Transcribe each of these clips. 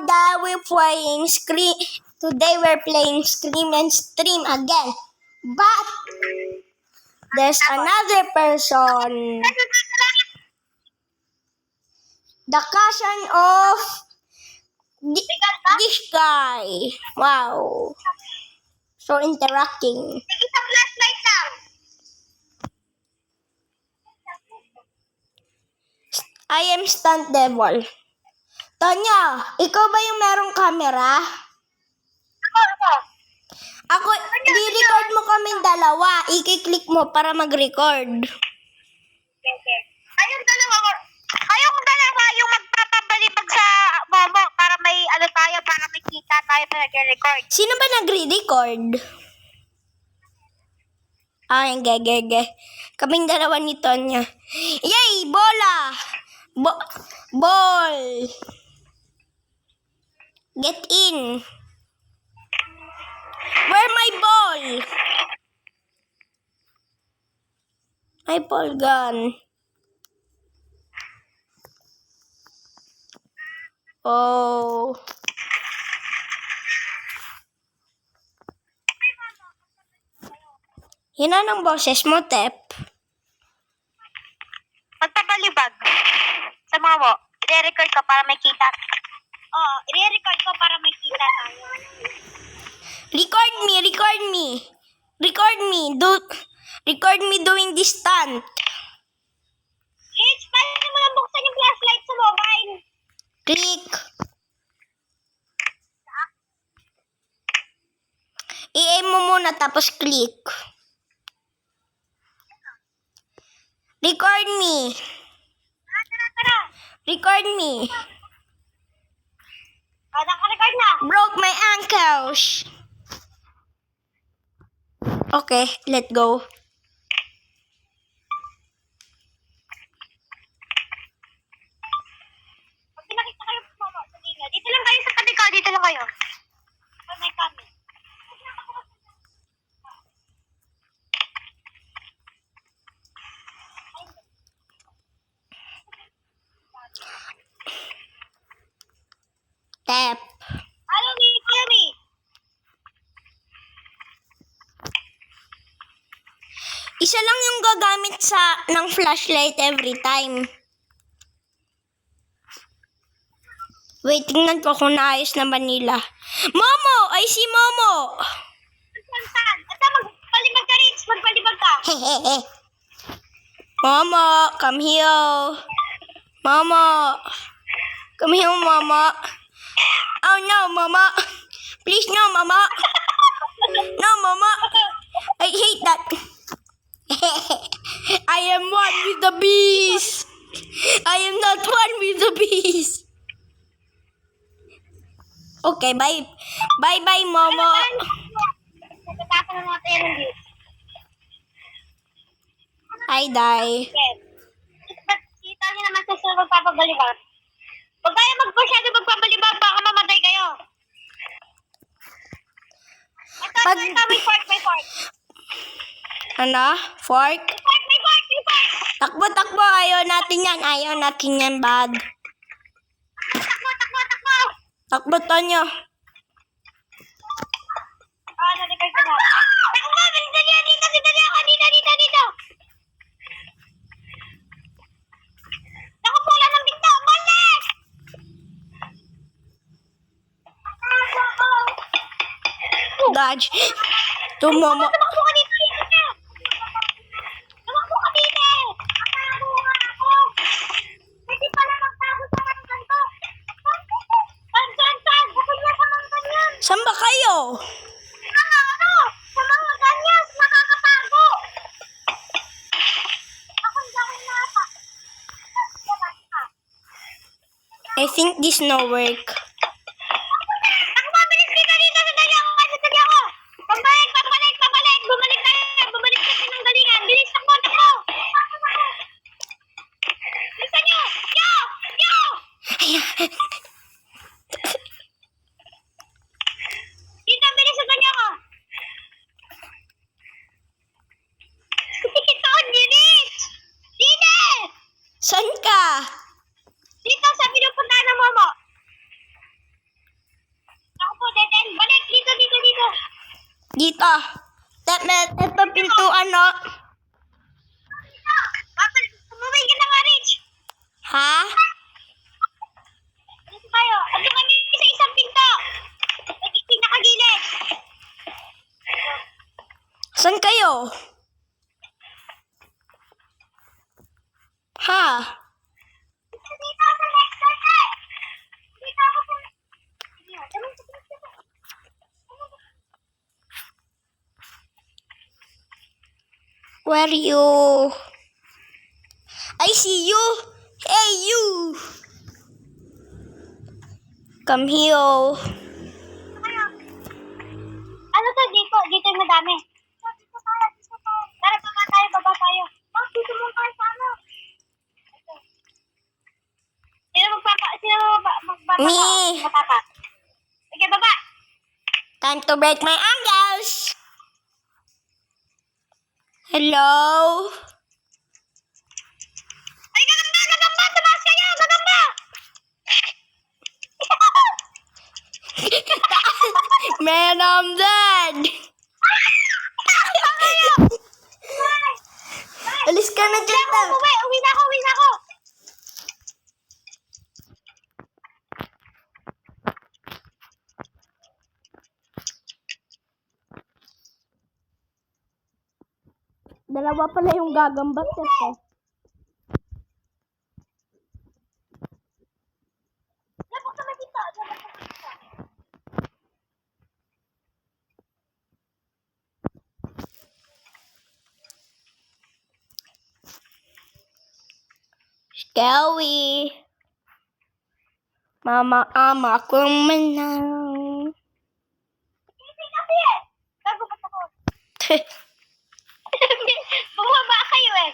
Today we're playing Scream and Stream again. But there's another person. The cousin of this guy. Wow. So interacting. Isang flashlight lang. I am Stunt Devil. Tonya, ikaw ba yung merong camera? Ako. Ako, di-record mo kaming dalawa. I-click mo para mag-record. Okay. Kayong dalawa yung magpapabalibag sa momo para may tayo, para may kita tayo pa nag-record. Sino ba nagre-record? Gege. Kaming dalawa ni Tonya. Yay! Bola! Ball! Get in! Where my ball? My ball gun. Oh. Yan ang boses mo, Tep. Magpabalibag sa momo. I-record ko para may kita. I-record ko para may kita tayo. Record me. Record me doing this stunt. Rich, paano mo lang buksan yung flashlight sa mobile? Click. I-aim mo muna tapos click. Record me. Tara. Record me. Naka-record na. Broke my ankles. Okay, let go. Pag pinakita kayo sa momo, sabihin nyo, dito lang kayo sa tabi ko, dito lang kayo. Pag may kami. Tap. Follow me. Isa lang yung gagamit ng flashlight every time. Wait, tingnan ko kung naayos naman nila. Momo! I see Momo! Saan? Ata, magpalibag ka, Rich. Magpalibag ka. Hehehe. Momo, come here. Momo. Come here, Mama. Oh no, Mama. Please no, Mama. No, Mama. I hate that. I am one with the bees. I am not one with the bees. Okay, bye. Bye, Momo. Nagtataka ng mga tayo ng bees. Hi, Day. Okay. Kita niyo naman sa sila magpapabalibag. Huwag kayo magpasyado magpabalibag, baka mamatay kayo. Ito, may fork. Ano? Fork? May fork. Takbo. Ayaw natin yan, bad. Takbo. Takbo, Tonyo. Nalagay ko na. Takbo, dali ako. Dito. Naku, pula ng pinto. Balik! Dodge. Momo. Tumakbo ka dito. Pwede pala magtago sa mga ganito. Saan? Bukod sa mga ganyan. Saan ba kayo? Sa mga ganyan, nakakatago. Akong gawin na ata. I think this no work. Ako, mabilis ka dito. Sadali ako. Pabalik. Bumalik kasi ng galingan. Bilis, takbo. Bilisan nyo. Yo! Dito, bilis sa kanya ko. Ito, bilis! Dito! Saan ka? Dito, sa pinupuntahan ng momo. Dito. Ito pintuan, no? Umuwi ka na nga, Rich. Ha? Dito tayo. Ano kami sa isang pinto? Naging nakagilid. Saan kayo? Ha? Dito sa next door. Dito ako sa... Where are you? I see you. Hey, you. Come here. Ano to dito? Dito yung madami. Dito tayo. Tara, baba tayo. Oh, dito mo tayo sa ano? Sino magpapaka? Me. Matapa. Sige, baba. Time to break my ankles. Hello? Ay, gagamba! Tumaas kayo! Gagamba! Man, I'm dead. Alis ka na dyan. Uwi na ako. Dalawa pala yung gagambat eh. Labok kami dito. Scary. Mama, ama, kumanang. Hindi kasi eh. Gagubat ako. Bumaba kayo eh.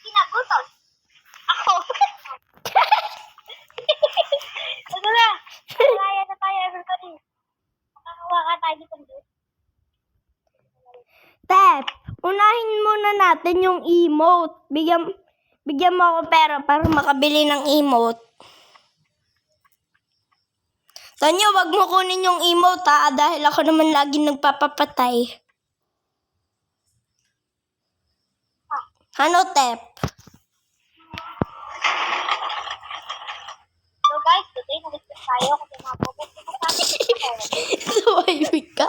Kinagutos. Ako. Ano na? Kaya na tayo, everybody. Makakawa ka tayo dito. Tep, unahin muna natin yung emote. Bigyan mo ako pera para makabili ng emote. Tanyo, wag mo kunin yung emote ha, dahil ako naman lagi nagpapapatay. Ano, Tep? So guys, today nag-discuss tayo kasi mga pupunta ko sa atin. Tumahimik ka.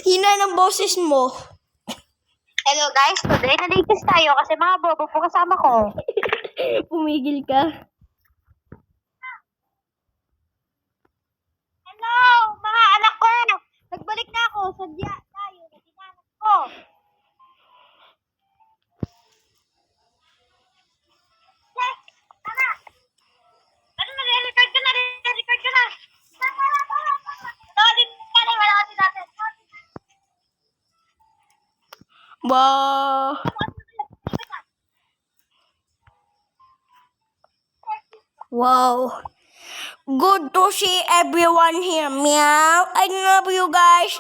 Hina ng boses mo. Hello guys, today nag-discuss tayo kasi mga bobo po kasama ko. Pumigil ka. Hello, mga anak ko! Nagbalik na ako. Sadya tayo. Naginanak ko. Yes! Tara! Ano na? Record ka na. Record ka na. Solid ka na. Wala kasi natin. Wow. Wow. Good to see everyone here. Meow. I love you guys.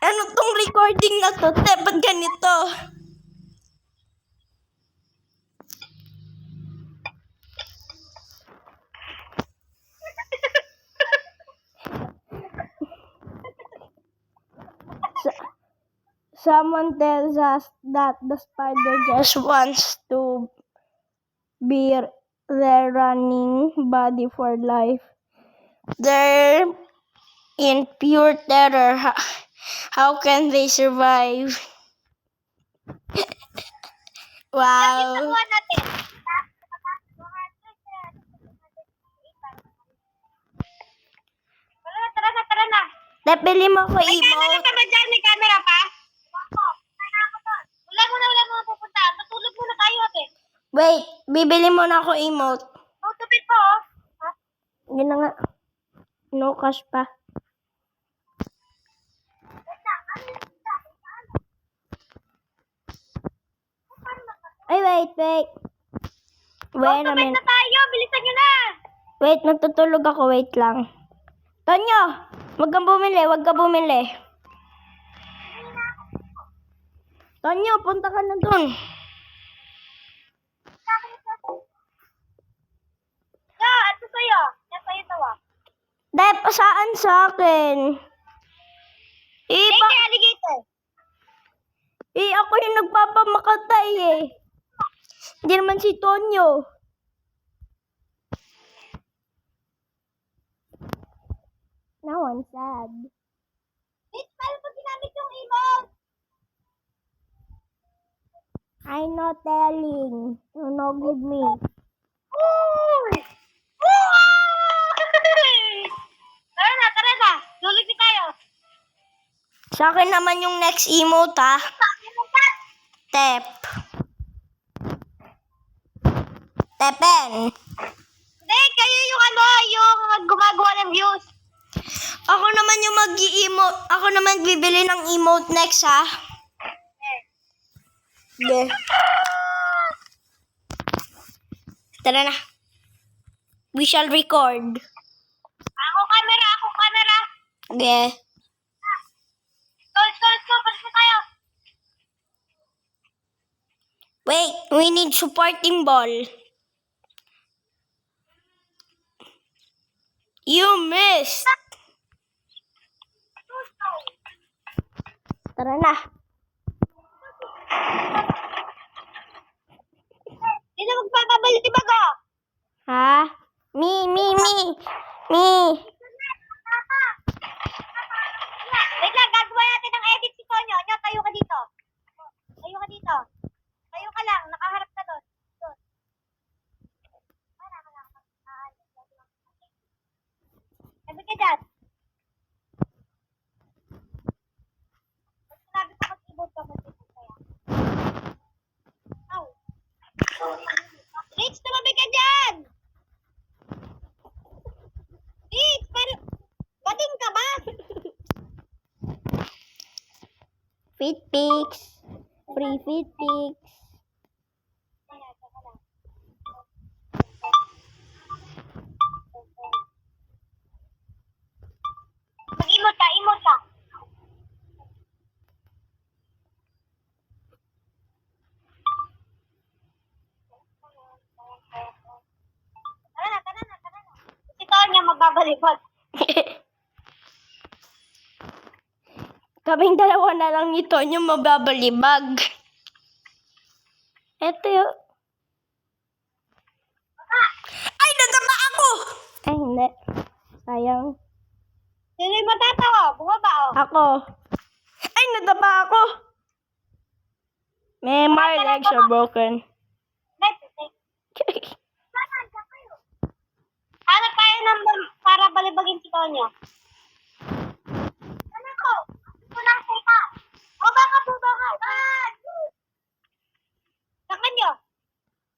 Ano tong recording na to? Te, ba't ganito? Someone tells us that the spider just wants to be their running body for life. They're in pure terror. How can they survive? Wow. Nakuha natin. Tara na. Napili mo ko May camera emote. pa ba dyan? May camera pa? Wala mo pupunta. Matulog muna tayo ate. Wait, bibili mo na ako emote. Oh, tupid po oh. Ha? Yun na nga. No cash pa. Ay, wait. Wait a Tupid minute. na tayo. Bilisan nyo na. Wait, natutulog ako. Wait lang. Tonyo, wag ka bumili. Tonyo, punta ka na dun. sa'yo. Yan sa'yo to ah. Dep, saan sa akin? Thank you, alligator. Ako yung nagpapamakatay eh. Hindi naman si Tonyo. Now I'm sad. Wait, paano pag ginamit yung emote? I'm not telling. You no give me. Uy! Tara na. Lulit tayo. Sa akin naman yung next emote ha. Tep. Tepen. Hindi, kayo yung yung gumagawa ng views. Ako naman yung mag-i-emote. Ako naman bibili ng emote next ha. Yeah. Tara na. We shall record. Ako camera. Okay. Let's go. Balik na tayo. Wait, we need supporting ball. You missed. Tara na. Hindi na magpapabalik si Bago. Ha? Me. Wait lang, gagawa natin ng edit si Tonyo. Nyo, tayo ka dito. Tayo ka lang, nakaharap ka doon. Sabi ka dyan. Pag sinabi ko mag-ibot ka, mag-ibot kaya. Ow. Rich, tumabi ka dyan! Rich, pero... Bading ka ba? Fit pics. Free fit pics. Mag-emote ka. Tara na. Si Tonyo magbabalibot. Kaming dalawa na lang nito yung mababalibag. Eto yun. Ay, nadama ako! Ay, hindi. Sayang. Sino yung matatawa? Bumaba oh. Ako. Ay, nadama ako! My legs are broken. Hanap tayo ng para balibagin si Tonyo. Ano ko? Ito lang kita. Bumaba. Sakan nyo.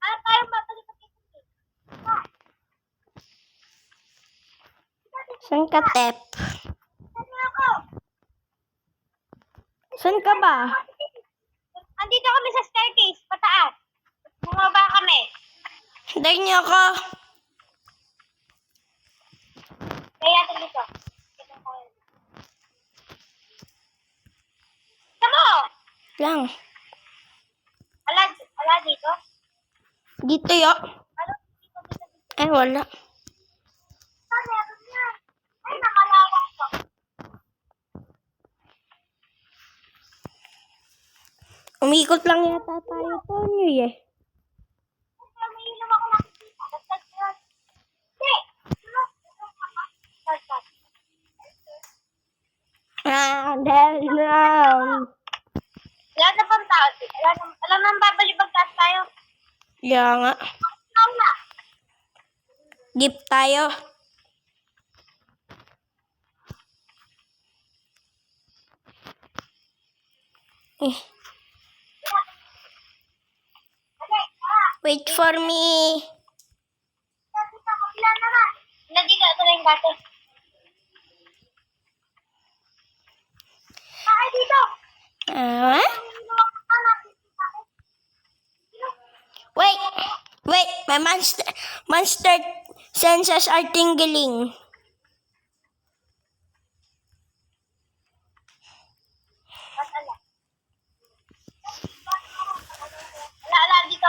Hanap tayo balibagin si Tonyo. Saan ka, Tep? Ano ako? Saan ka ba? Andito kami sa staircase, pataas. Bumaba kami. Hintayin niyo ako. Kaya dito. Tamo! Lang. Ala dito? Dito yo. Ano? Dito. Ay, wala. Meron yan. Ay, nakalawak ko. Umikot lang yata tayo, Tonyo eh. May inom ako nakikita. Basta yun. Hindi. Down. Wala na pang tao. Alam nang babalibag tayo. Yeah nga. Alam na. Gift tayo. Eh, wait for me. Dito, kabila naman. Nandito, ito na yung bate. Ay, dito. Wait, my monster senses are tingling. Ala, dito.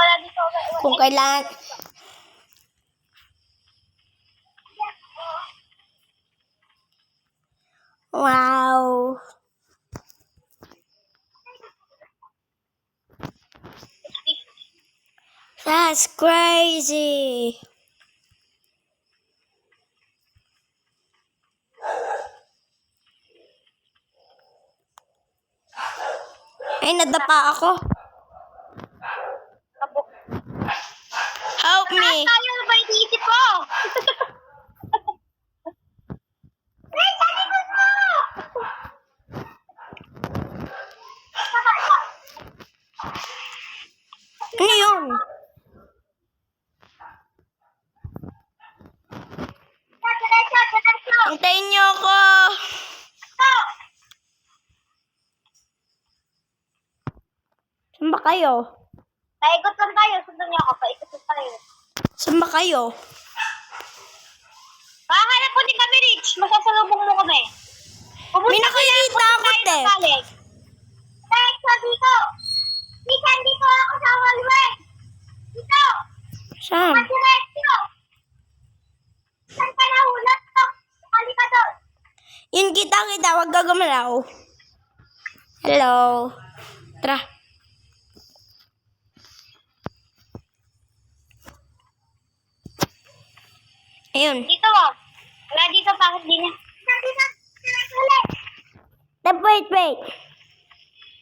Kung kailangan, That's crazy. Ay, nadapa ako. Help me. Tayo ba iniisip ko? Ay, sa likod mo! Ano yun? Diretso. Antayin niyo ako. Saan ba kayo? Paikot lang tayo. Sundan niyo ako. Paikot lang tayo. Saan ba kayo? Makahanap po din kami, Rich. Masasalubong mo kami. May nakikita ako, te. Diretso dito. Dito ako sa hallway. Dito. Saan? Diretso. Saan ka nahulog? Kali ka doon. Yun, kita. Huwag gagumalaw. Hello. Tara. Ayun. Dito mo. Wala dito. Bakit di na? Dito. Ulit. Wait.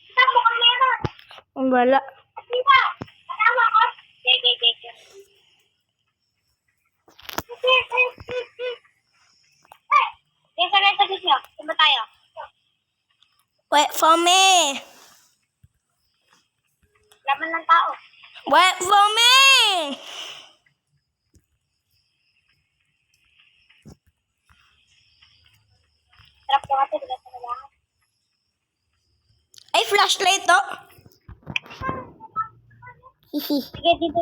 Dito mo kang meron. Wala. Dito. Matawa ko. Okay. Hey! Sa dito. Saan tayo? Wait for me. Laman ng tao. Wait for me. Trap ko kasi. Dito sa lahat. Ay, flashlight to. Hihi. Sige, dito.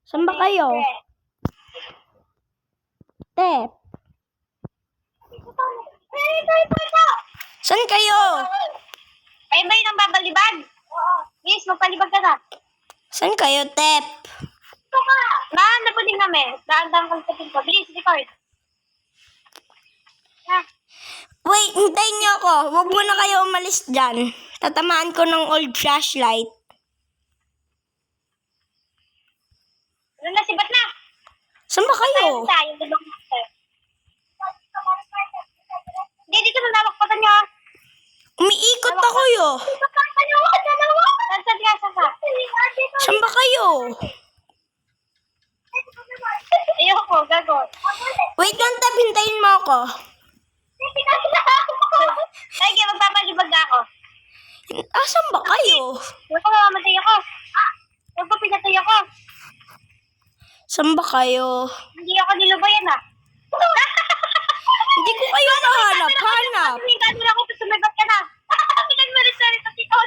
Saan ba kayo? Tep. Ito. Saan kayo? Ay, ba yun ang babalibag? Oo. Yes, magpalibag ka na. Saan kayo, Tep? Ito ka. Daan na po din namin. Daan kang kapatid ko. Bilis, record. Wait, hintayin niyo ako. Huwag mo na kayo umalis dyan. Tatamaan ko ng old flashlight. Ano na, sibat na. Saan ba kayo? Tayo, yung dalawang master. Hindi, dito na nawakpatan niyo. Umiikot ako yo. Dito ka, dalawa. Saan ka? Saan ba kayo? Ayoko, gago. Wait lang, Tep. Hintayin mo ako. Sige, magpapalibag ako. Saan ba kayo? Huwag ko mamamatay ako. Huwag ko pinatay ako. Saan ba kayo? Hindi ako nilubayan ah. Hindi ko kayo mahanap-hanap. Hindi ako sumagot ka na. Pinagmalisari sa tito.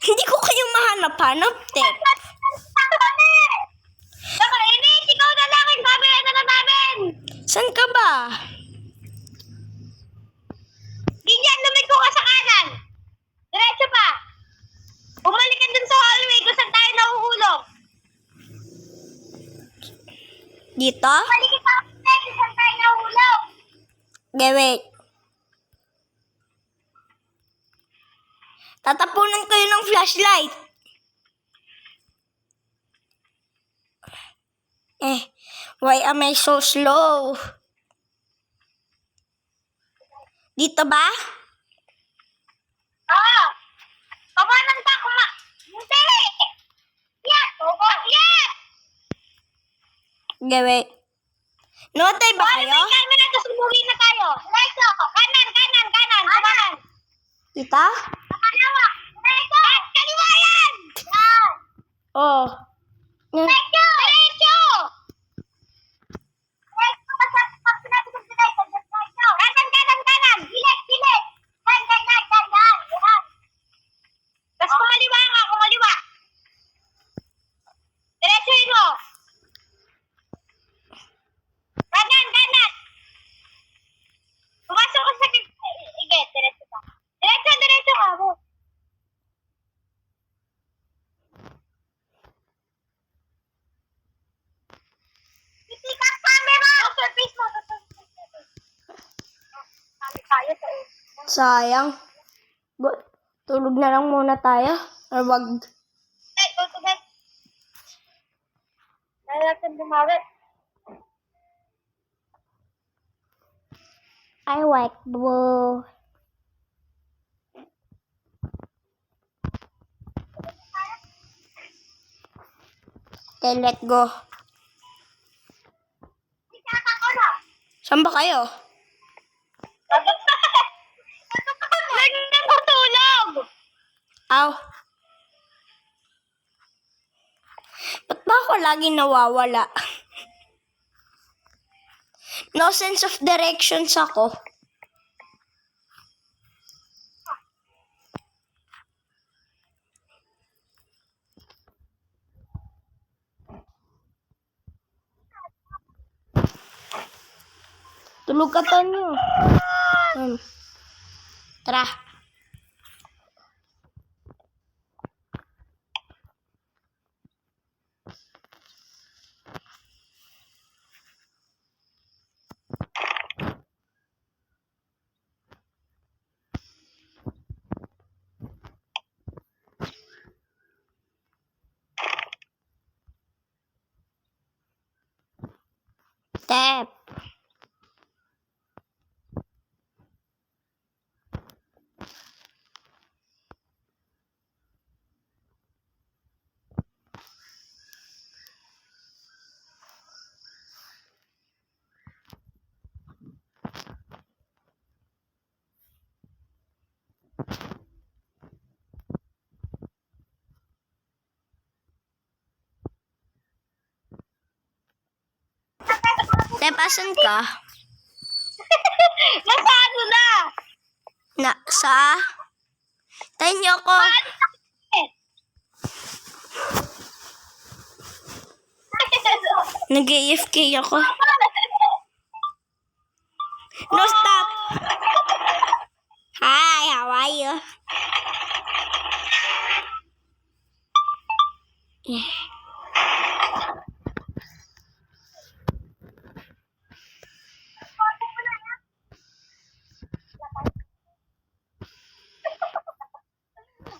Hindi ko kayo mahanap-hanap, Tep. Baka init, ikaw na lang yung camera na namin. Saan ka ba? Ganyan, lumiko ka sa kanan. Diretso pa. Bumalik ka dun sa hallway kung saan tayo nahuhulog. Dito? Bumalik ka kung saan tayo nahuhulog. Okay, wait. Tatapunan kayo ng flashlight. Why am I so slow? Dito ba? Oo. Kawanan ka Hindi. Yes. Yes. Okay, wait. Notay ba kayo? May camera, tapos umuwi na tayo. Diretso. Kanan. Kanan. Dito? Kaliwa. Diretso. Kaliwa yan. Yan. Oh. Diretso. Kanan. Gilit. Yan. Tapos kumaliwa. Diretsuhin mo. Kanan. Pumasok ko sa sige, diretso ka. Diretso ka mo. Sayang. Tulog na lang muna tayo. Or wag. Hey, go to bed. Natin bumawit. I like blue. Okay, let go. Saan ba kayo? Nagtutulog! Aw. Ba't ba ako lagi nawawala? No sense of directions ako. Tulog ka, Tonyo. Tara. Step. Step, asan ka? Nasa ano na? Sa? Tayo niyo ako. Nag-AFK ako. No, stop. Hi, how are you?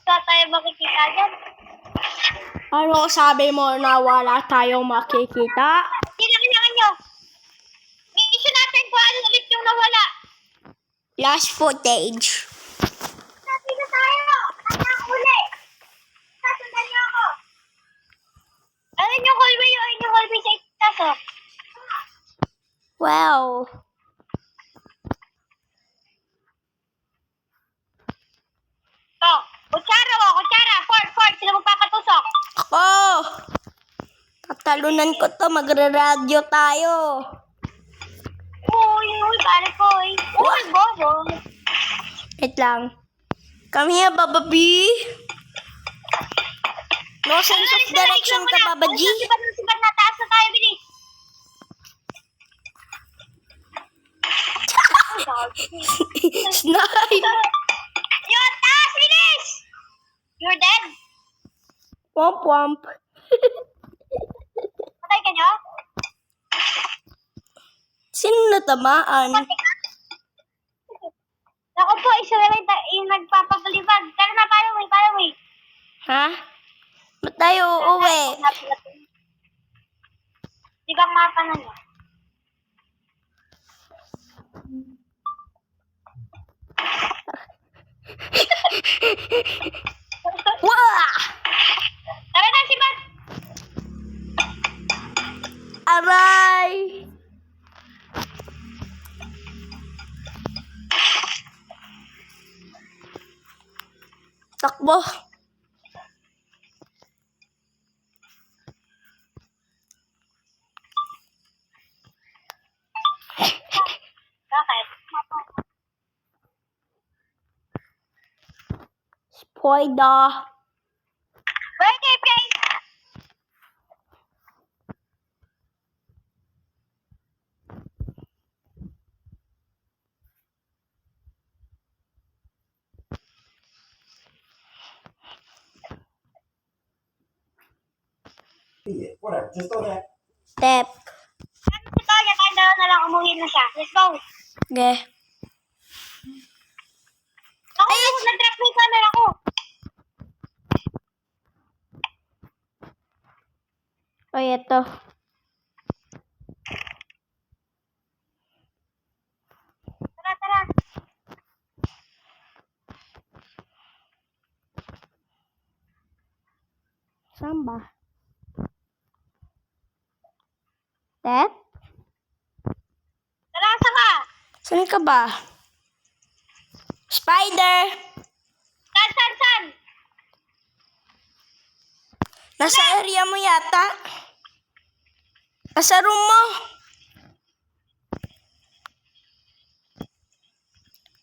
Saan tayo makikita dyan? Ano sabi mo na wala tayong makikita? Kailangan nyo. I-issue natin kung ano ulit yung nawala. Last footage. Sabi na tayo. Ano ang uli? Sasundan niyo ako. Ayun yung hallway sa itaas, oh. Wow. Oh, kutsara, oh, kutsara. Ford, sila magpapatusok. Ako. Tatalunan ko to. Magre-radio tayo. Uy, balik ko, eh. Uy, bobo. Wait lang. Come here, Baba B. No sense of direction ka, Baba G. Sibat na taas na tayo, bilis. Snipe. Yun, taas, bilis! You're dead? Womp womp. Patay ka nyo? Sino natamaan? Ako po, isa na lang yung nagpapabalibag. Tara na, follow me. Ha? Ba't tayo uuwi? Di ba mapa na nyo? Wah! Tara na, sibat! Aray! Takbo. Bakit? Spoiler. Birthday praise! Whatever, just go there. Step. Ito, tayo na lang, umuwi na siya. Let's go! Okay. Ako, nag-drop na yung camera ko. O, ito. Tara, tara. Saan ba? Tep? Tara, saan ka? Saan ka ba? Spider! Saan? Nasa area mo yata. Nasa room mo.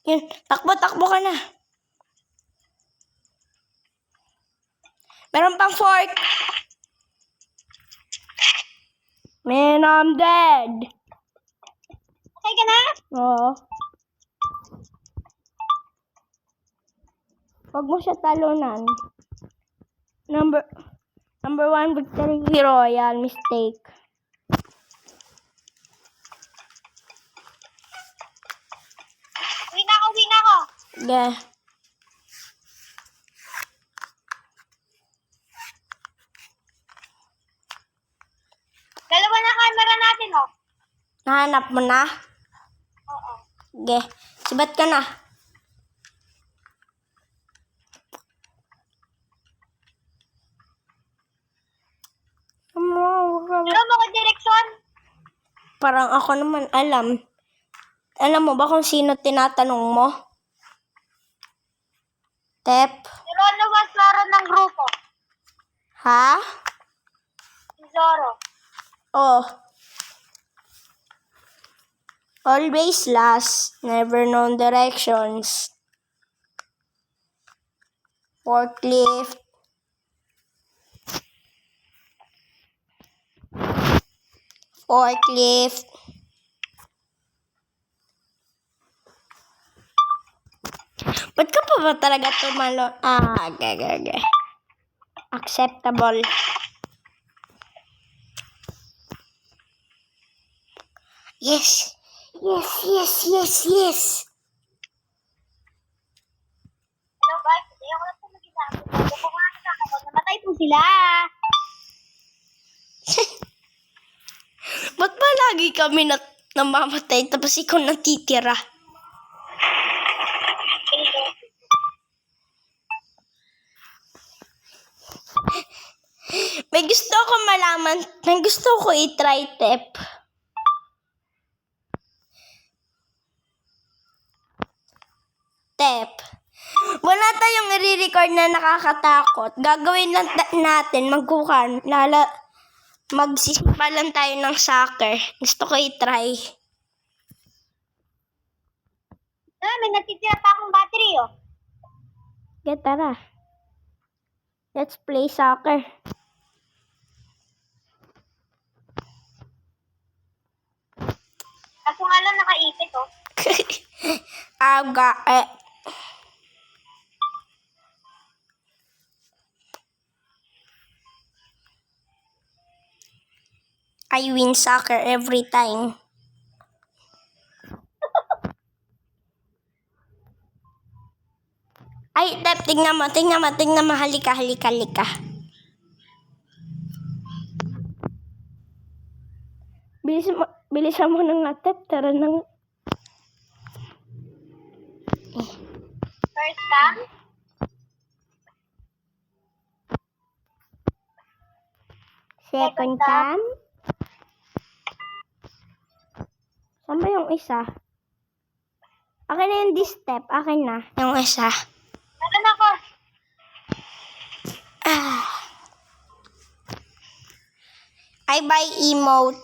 Yun, takbo ka na. Meron pang fork. Man, I'm dead. Okay ka na? Oo. Huwag mo siya talunan. Number 1 victory royal mistake. Uwi na ako. Yeah. Dalawa na camera natin, oh. Nahanap mo na? Oo. Sige. Sibat ka na. Alam mo ko direksyon? Parang ako naman alam. Alam mo ba kung sino tinatanong mo? Tep? Si Rolo Maslaro ng grupo. Ha? Si Zoro. Oh. Always last. Never known directions. Forklift. Ba't ka pa ba talaga tumalo? Okay. Acceptable. Yes. Hello guys, hindi ako lang po mag-isang. Pumunta sa akin, namatay po sila. Ba't ba lagi kami namamatay tapos ikaw natitira? May gusto ko malaman. May gusto ko i-try, Tep. Wala tayong i-record na nakakatakot. Gagawin lang natin, magsisimba lang tayo ng soccer. Gusto ko i-try. May natitira pa akong battery, oh. Okay, tara. Let's play soccer. Kaso nga lang nakaipit, oh. I win soccer every time. Ay, Tep, tingnan mo. Halika. Bilisan mo na nga, Tep. Tara na. First cam. Second cam. Saan ba yung isa? Akin na yung this step. Akin na. Yung isa. Nandun ako. I buy emote.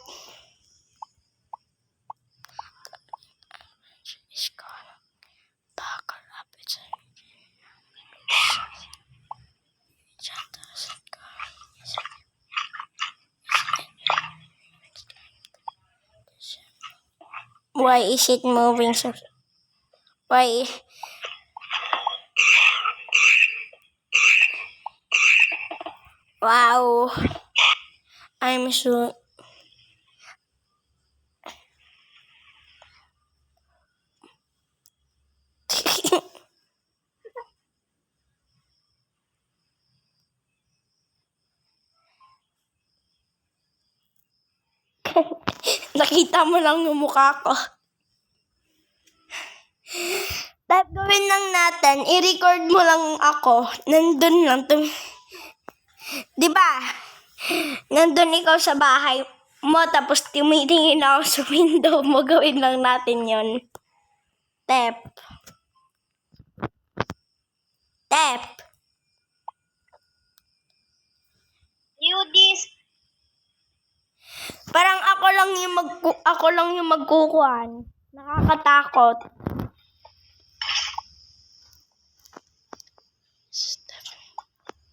Why is it moving so? Why? Wow. I'm so... makita mo lang yung mukha ko. Tapos gawin lang natin, i-record mo lang ako. Nandun lang. Di ba? Nandun ikaw sa bahay mo, tapos tumitingin ako sa window mo. Gawin lang natin yon. Tep. Tep. This. Parang ako lang yung magkukuhan. Nakakatakot.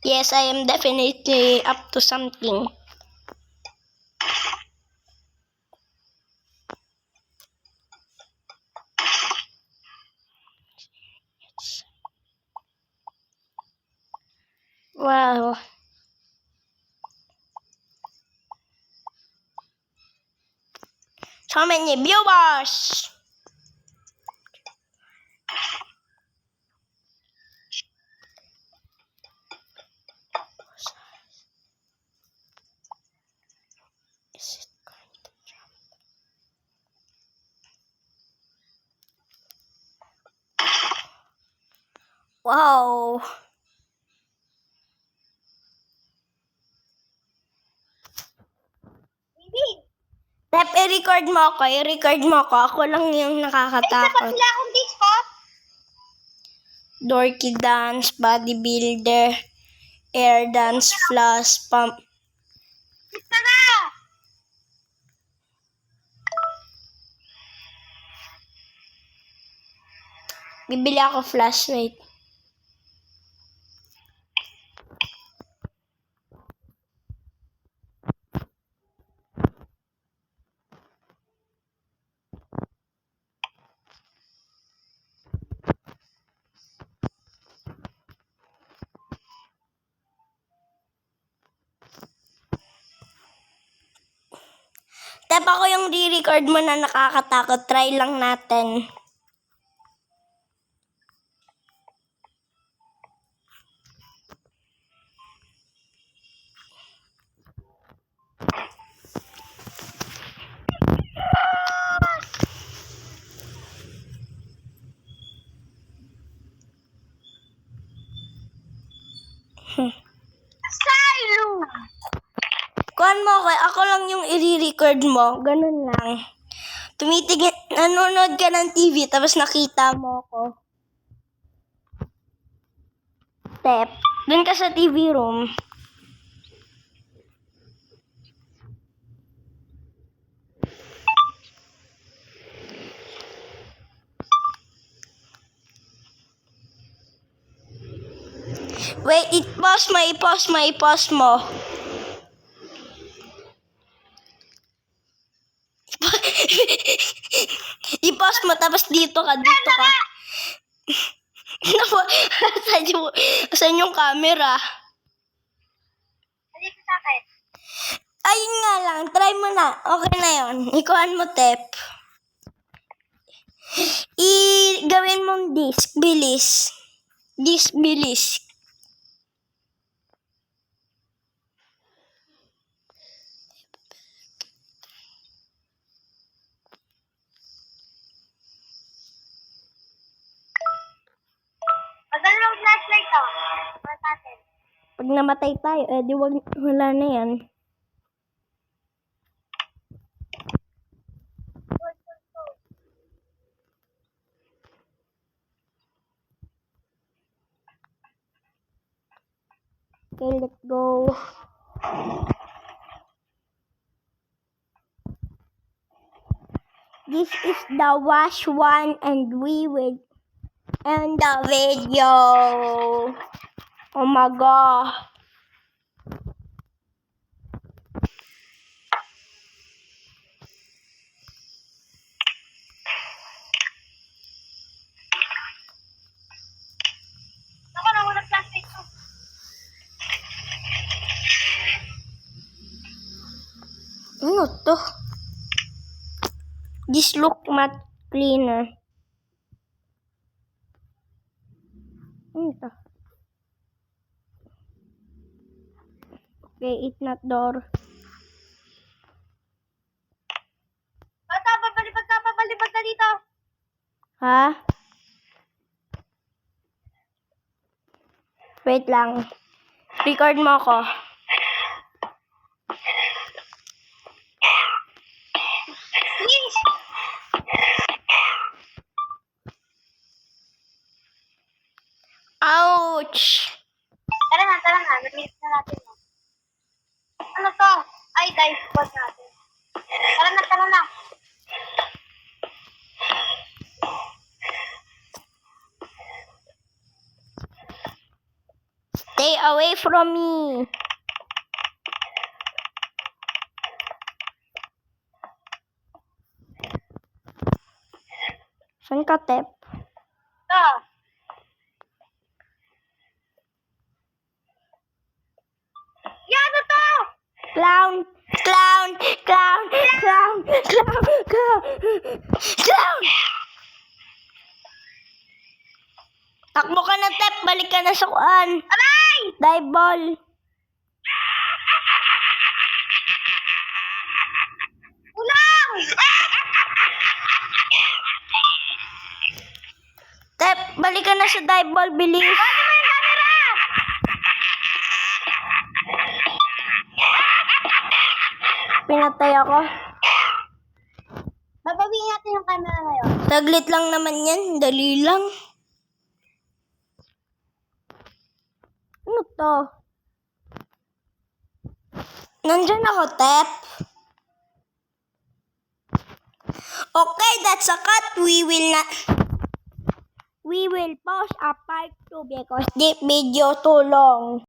Yes, I am definitely up to something. Wow. So many viewers. Is it going to jump? Wow. Tep, i-record mo ako. I-record mo ako. Ako lang yung Isa pa nakakatakot. sila akong disco. Dorky dance, bodybuilder, air dance, flash, pump. Isa na! Bibili ako flashlight. Tep, ako yung re-record mo na nakakatakot. Try lang natin. Asylum! Kuhan mo ako lang yung i-record mo. Ganun lang. Tumitingin, nanonood ka ng TV, tapos nakita mo ako. Tep, dun ka sa TV room. Wait, i-pause mo. I-pause mo, tapos dito ka. Saan yung camera? Dito sa akin. Ayun nga lang, try mo na. Okay na yun. Ikuhan mo, Tep. Gawin mong disc, bilis. Disc, bilis. Magandang flashlight to. Para sa atin. Pag namatay tayo, di wala na yan. Okay, let's go. This is the wash one and we will end the video. Oh my god. Ako na walang flashlight to. Ano to? This look matte cleaner. Ano to? Okay, it's not door. Ha? Wait lang. Record mo ako. Please! Ouch! Tara na. Namiss na natin. Ano to? Ay, dive spot natin. Tara na. Stay away from me. Saan ka, Tep? To. Yan, ano to? Clown! Takbo ka na, Tep. Balik ka na sa kuan. Aray! Dive ball. Ulang! Tep, balik ka na sa dive ball. Bilis. Ano mo yung camera? Pinatay ako. Babawiin natin yung camera ngayon. Saglit lang naman yan. Dali lang. Ano to? Nandyan ako, Tep. Okay, that's a cut. We will pause a part 2 because this video too long.